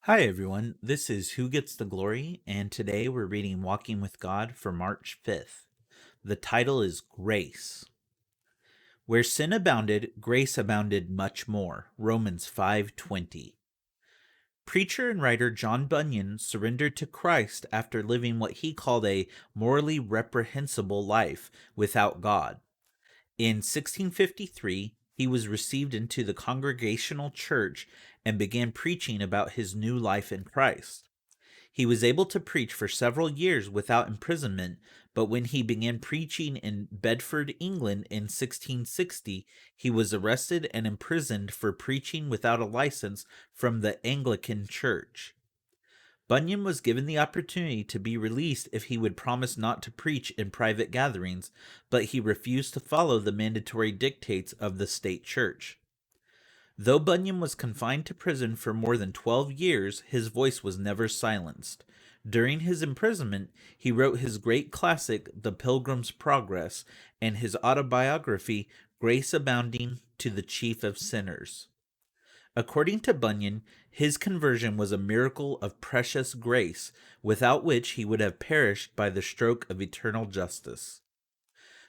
Hi, everyone. This is Who Gets the Glory, and today we're reading Walking with God for March 5th. The title is Grace. Where sin abounded, grace abounded much more. Romans 5:20. Preacher and writer John Bunyan surrendered to Christ after living what he called a morally reprehensible life without God. In 1653, he was received into the Congregational Church and began preaching about his new life in Christ. He was able to preach for several years without imprisonment, but when he began preaching in Bedford, England in 1660, he was arrested and imprisoned for preaching without a license from the Anglican Church. Bunyan was given the opportunity to be released if he would promise not to preach in private gatherings, but he refused to follow the mandatory dictates of the state church. Though Bunyan was confined to prison for more than 12 years, his voice was never silenced. During his imprisonment, he wrote his great classic, The Pilgrim's Progress, and his autobiography, Grace Abounding to the Chief of Sinners. According to Bunyan, his conversion was a miracle of precious grace, without which he would have perished by the stroke of eternal justice.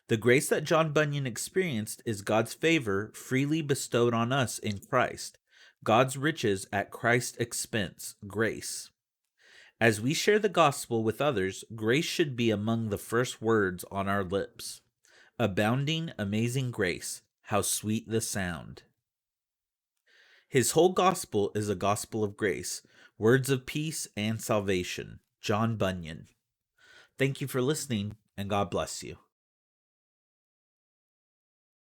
The grace that John Bunyan experienced is God's favor freely bestowed on us in Christ, God's riches at Christ's expense, grace. As we share the gospel with others, grace should be among the first words on our lips. Abounding, amazing grace, how sweet the sound. His whole gospel is a gospel of grace, words of peace and salvation. John Bunyan. Thank you for listening, and God bless you.